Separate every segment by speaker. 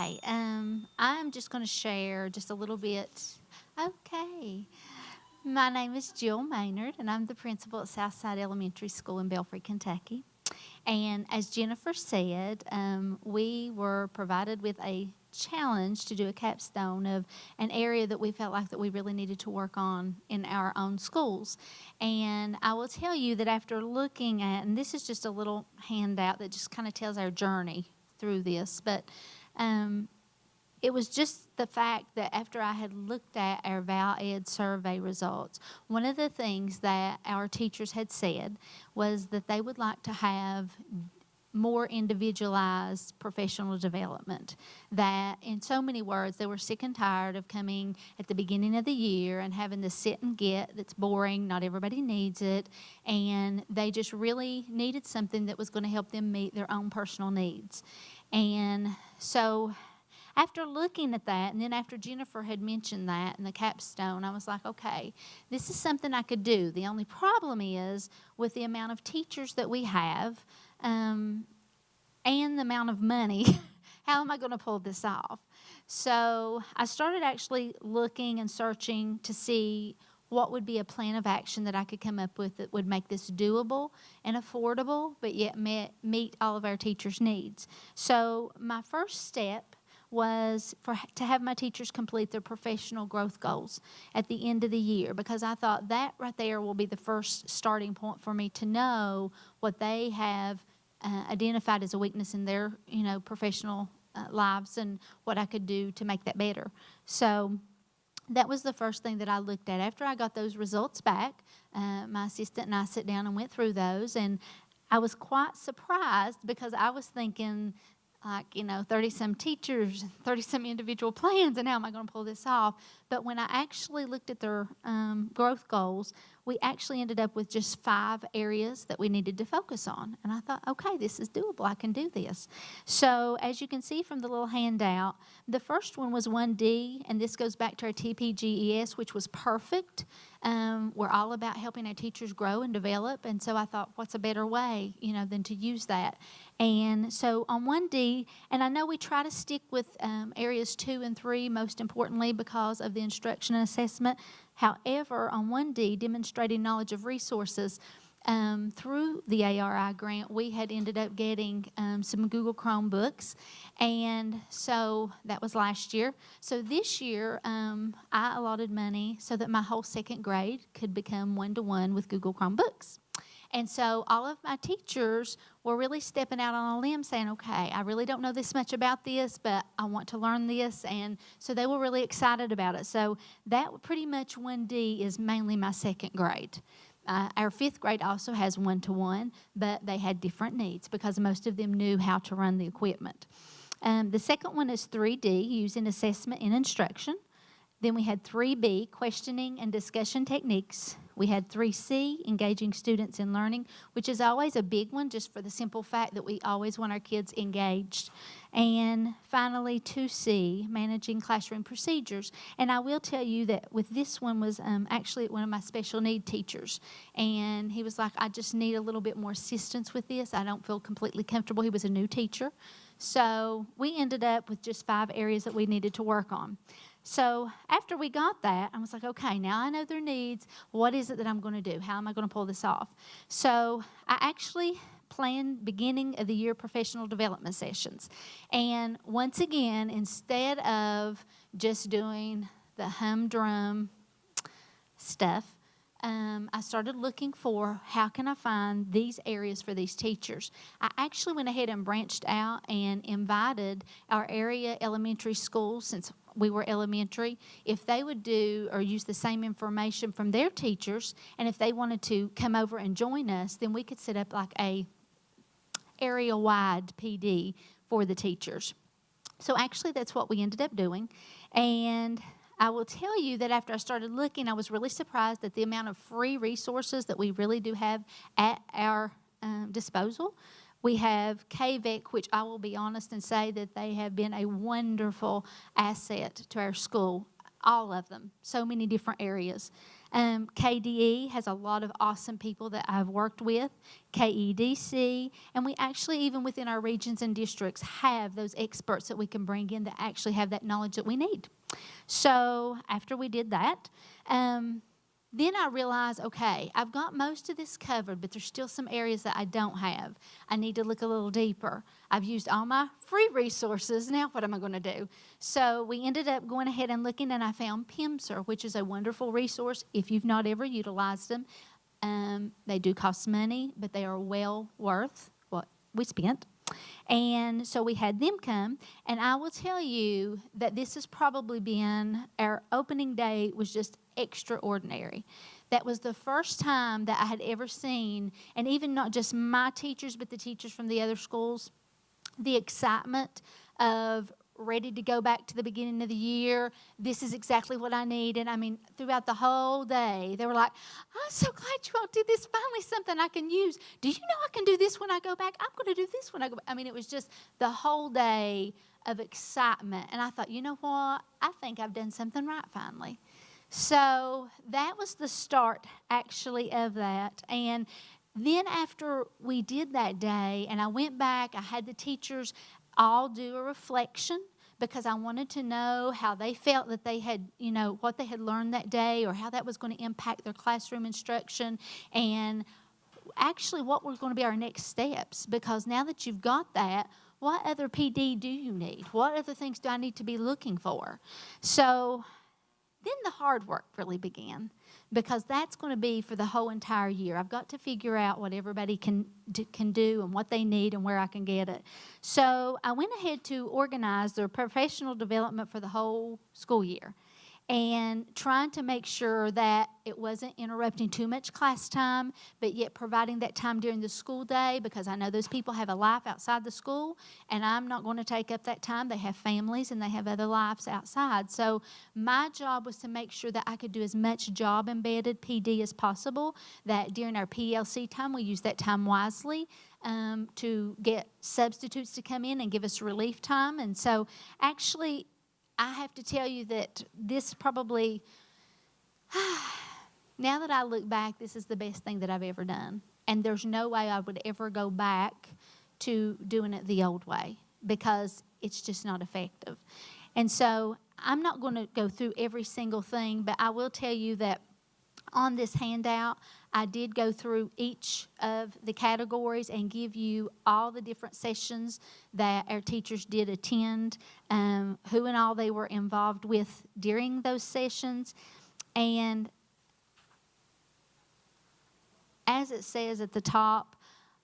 Speaker 1: Okay, I'm just going to share just a little bit. Okay. My name is Jill Maynard, and I'm the principal at Southside Elementary School in Belfry, Kentucky. And as Jennifer said, we were provided with a challenge to do a capstone of an area that we felt like that we really needed to work on in our own schools. And I will tell you that after looking at, and this is just a little handout that just kind of tells our journey through this, but it was just the fact that after I had looked at our Val Ed survey results, one of the things that our teachers had said was that they would like to have more individualized professional development. That, in so many words, they were sick and tired of coming at the beginning of the year and having to sit and get that's boring, not everybody needs it, and they just really needed something that was going to help them meet their own personal needs. And so after looking at that, and then after Jennifer had mentioned that in the capstone, I was like, okay, this is something I could do. The only problem is with the amount of teachers that we have and the amount of money, how am I going to pull this off? So I started actually looking and searching to see what would be a plan of action that I could come up with that would make this doable and affordable, but yet meet all of our teachers' needs. So my first step was to have my teachers complete their professional growth goals at the end of the year, because I thought that right there will be the first starting point for me to know what they have identified as a weakness in their professional lives and what I could do to make that better. So that was the first thing that I looked at. After I got those results back, my assistant and I sat down and went through those, and I was quite surprised because I was thinking, 30-some teachers, 30-some individual plans, and how am I going to pull this off? But when I actually looked at their growth goals, we actually ended up with just 5 areas that we needed to focus on. And I thought, okay, this is doable. I can do this. So as you can see from the little handout, the first one was 1D, and this goes back to our TPGES, which was perfect. We're all about helping our teachers grow and develop, and so I thought, what's a better way, than to use that? And so on 1D, and I know we try to stick with areas 2 and 3, most importantly, because of the instruction and assessment. However, on 1D, demonstrating knowledge of resources, through the ARI grant, we had ended up getting some Google Chromebooks, and so that was last year. So this year, I allotted money so that my whole second grade could become one-to-one with Google Chromebooks. And so all of my teachers were really stepping out on a limb saying, okay, I really don't know this much about this, but I want to learn this. And so they were really excited about it. So that pretty much 1D is mainly my second grade. Our 5th grade also has one-to-one, but they had different needs because most of them knew how to run the equipment. The second one is 3D, using assessment and instruction. Then we had 3B, questioning and discussion techniques. We had 3C, engaging students in learning, which is always a big one just for the simple fact that we always want our kids engaged. And finally, 2C, managing classroom procedures. And I will tell you that with this one was actually one of my special need teachers. And he was like, I just need a little bit more assistance with this. I don't feel completely comfortable. He was a new teacher. So we ended up with just 5 areas that we needed to work on. So after we got that, I was like, okay, now I know their needs. What is it that I'm going to do? How am I going to pull this off? So I actually planned beginning of the year professional development sessions. And once again, instead of just doing the humdrum stuff, I started looking for how can I find these areas for these teachers. I actually went ahead and branched out and invited our area elementary schools, since we were elementary, if they would do or use the same information from their teachers, and if they wanted to come over and join us, then we could set up like a area-wide PD for the teachers. So actually that's what we ended up doing. And I will tell you that after I started looking, I was really surprised at the amount of free resources that we really do have at our disposal. We have KVEC, which I will be honest and say that they have been a wonderful asset to our school, all of them, so many different areas. KDE has a lot of awesome people that I've worked with, KEDC, and we actually, even within our regions and districts, have those experts that we can bring in that actually have that knowledge that we need. So after we did that, then I realized, okay, I've got most of this covered, but there's still some areas that I don't have. I need to look a little deeper. I've used all my free resources. Now what am I going to do? So we ended up going ahead and looking, and I found PIMSR, which is a wonderful resource if you've not ever utilized them. They do cost money, but they are well worth what we spent. And so we had them come, and I will tell you that this has probably been, our opening day was just extraordinary. That was the first time that I had ever seen, and even not just my teachers, but the teachers from the other schools, the excitement of ready to go back to the beginning of the year. This is exactly what I need. And I mean, throughout the whole day, they were like, I'm so glad you all did this. Finally, something I can use. Do you know I can do this when I go back? I'm going to do this when I go back. I mean, it was just the whole day of excitement. And I thought, you know what? I think I've done something right finally. So that was the start, actually, of that. And then after we did that day, and I went back, I had the teachers all do a reflection because I wanted to know how they felt that they had, you know, what they had learned that day or how that was going to impact their classroom instruction and actually what were going to be our next steps. Because now that you've got that, what other PD do you need? What other things do I need to be looking for? So then the hard work really began, because that's going to be for the whole entire year. I've got to figure out what everybody can do and what they need and where I can get it. So I went ahead to organize their professional development for the whole school year, and trying to make sure that it wasn't interrupting too much class time, but yet providing that time during the school day, because I know those people have a life outside the school, and I'm not going to take up that time. They have families and they have other lives outside. So my job was to make sure that I could do as much job-embedded PD as possible, that during our PLC time, we use that time wisely to get substitutes to come in and give us relief time. And so actually, I have to tell you that this probably, now that I look back, this is the best thing that I've ever done. And there's no way I would ever go back to doing it the old way, because it's just not effective. And so I'm not going to go through every single thing, but I will tell you that on this handout, I did go through each of the categories and give you all the different sessions that our teachers did attend, who and all they were involved with during those sessions. And as it says at the top,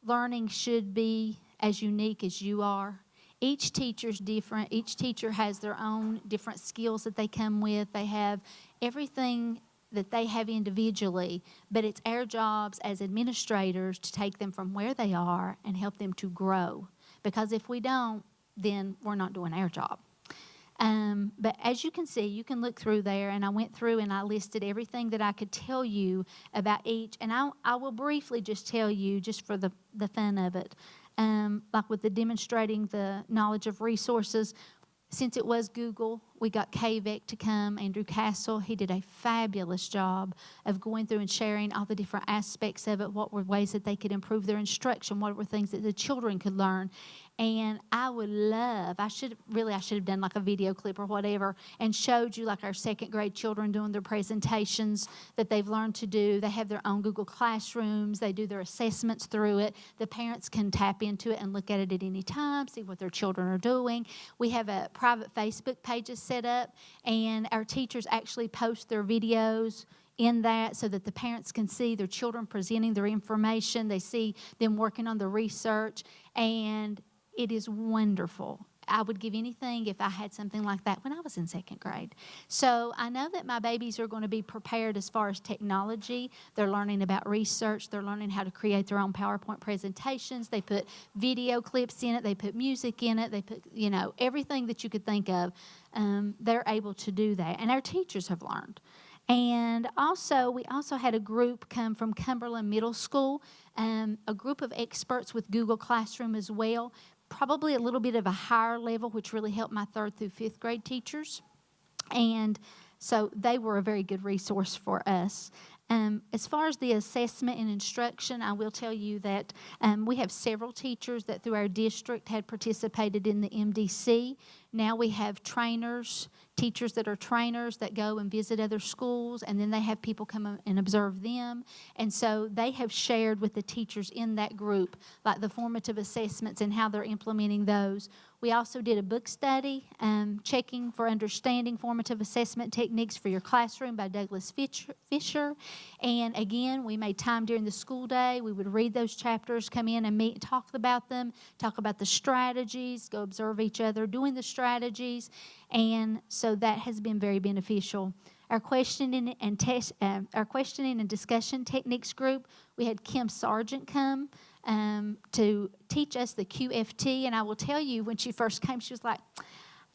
Speaker 1: learning should be as unique as you are. Each teacher's different. Each teacher has their own different skills that they come with. They have everything that they have individually, but it's our jobs as administrators to take them from where they are and help them to grow. Because if we don't, then we're not doing our job. But as you can see, you can look through there, and I went through and I listed everything that I could tell you about each. And I will briefly just tell you, just for the fun of it, like with the demonstrating the knowledge of resources. Since it was Google, we got KVEC to come, Andrew Castle. He did a fabulous job of going through and sharing all the different aspects of it, what were ways that they could improve their instruction, what were things that the children could learn. And I would love, I should have done like a video clip or whatever and showed you like our second grade children doing their presentations that they've learned to do. They have their own Google Classrooms. They do their assessments through it. The parents can tap into it and look at it at any time, see what their children are doing. We have a private Facebook pages set up, and our teachers actually post their videos in that so that the parents can see their children presenting their information. They see them working on the research, and it is wonderful. I would give anything if I had something like that when I was in second grade. So I know that my babies are going to be prepared as far as technology. They're learning about research. They're learning how to create their own PowerPoint presentations. They put video clips in it. They put music in it. They put, everything that you could think of. They're able to do that. And our teachers have learned. And also, we also had a group come from Cumberland Middle School, a group of experts with Google Classroom as well, probably a little bit of a higher level, which really helped my 3rd through 5th grade teachers. And So they were a very good resource for us. As far as the assessment and instruction, I will tell you that we have several teachers that through our district had participated in the MDC. Now we have trainers, teachers that are trainers that go and visit other schools, and then they have people come and observe them. And so they have shared with the teachers in that group, like the formative assessments and how they're implementing those. We also did a book study, Checking for Understanding Formative Assessment Techniques for Your Classroom by Douglas Fisher. And again, we made time during the school day. We would read those chapters, come in and meet, talk about them, talk about the strategies, go observe each other doing the strategies. And so that has been very beneficial. Our questioning and discussion techniques group, we had Kim Sargent come to teach us the QFT. And I will tell you, when she first came, she was like,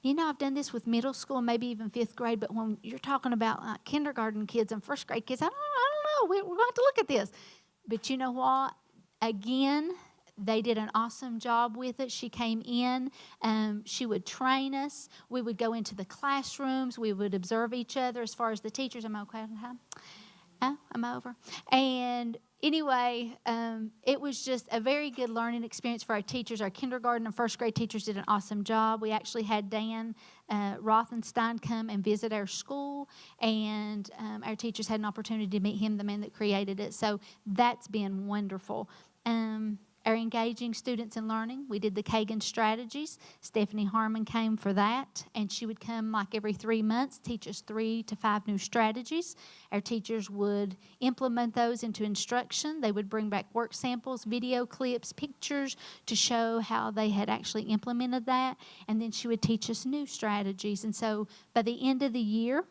Speaker 1: you know, I've done this with middle school, maybe even 5th grade, but when you're talking about kindergarten kids and 1st grade kids, I don't know. We're going to have to look at this. But you know what? Again, they did an awesome job with it. She came in. She would train us. We would go into the classrooms. We would observe each other. As far as the teachers, am I okay on time? Oh, I'm over. And anyway, it was just a very good learning experience for our teachers. Our kindergarten and 1st grade teachers did an awesome job. We actually had Dan Rothenstein come and visit our school, and our teachers had an opportunity to meet him, the man that created it. So that's been wonderful. Our engaging students in learning, we did the Kagan strategies. Stephanie Harmon came for that, and she would come like every 3 months, teach us 3 to 5 new strategies. Our teachers would implement those into instruction. They would bring back work samples, video clips, pictures to show how they had actually implemented that, and then she would teach us new strategies. And so by the end of the year,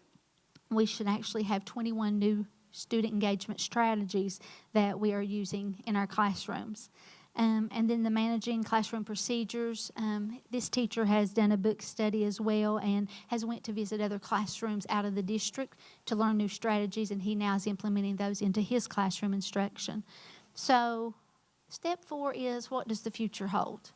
Speaker 1: we should actually have 21 new student engagement strategies that we are using in our classrooms. And then the managing classroom procedures. This teacher has done a book study as well and has went to visit other classrooms out of the district to learn new strategies, and he now is implementing those into his classroom instruction. So step 4 is, what does the future hold?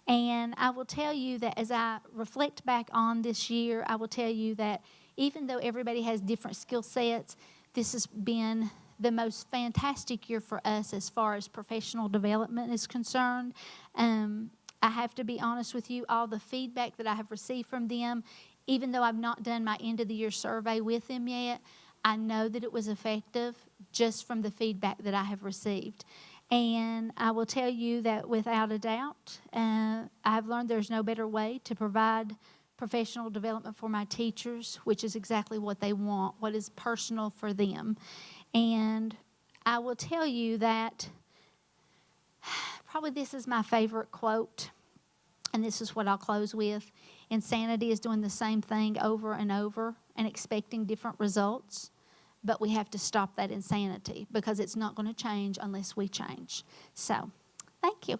Speaker 1: And I will tell you that as I reflect back on this year, I will tell you that even though everybody has different skill sets, this has been the most fantastic year for us as far as professional development is concerned. I have to be honest with you, all the feedback that I have received from them, even though I've not done my end of the year survey with them yet, I know that it was effective just from the feedback that I have received. And I will tell you that without a doubt, I've learned there's no better way to provide professional development for my teachers, which is exactly what they want, what is personal for them. And I will tell you that probably this is my favorite quote, and this is what I'll close with. Insanity is doing the same thing over and over and expecting different results, but we have to stop that insanity because it's not going to change unless we change. So, thank you.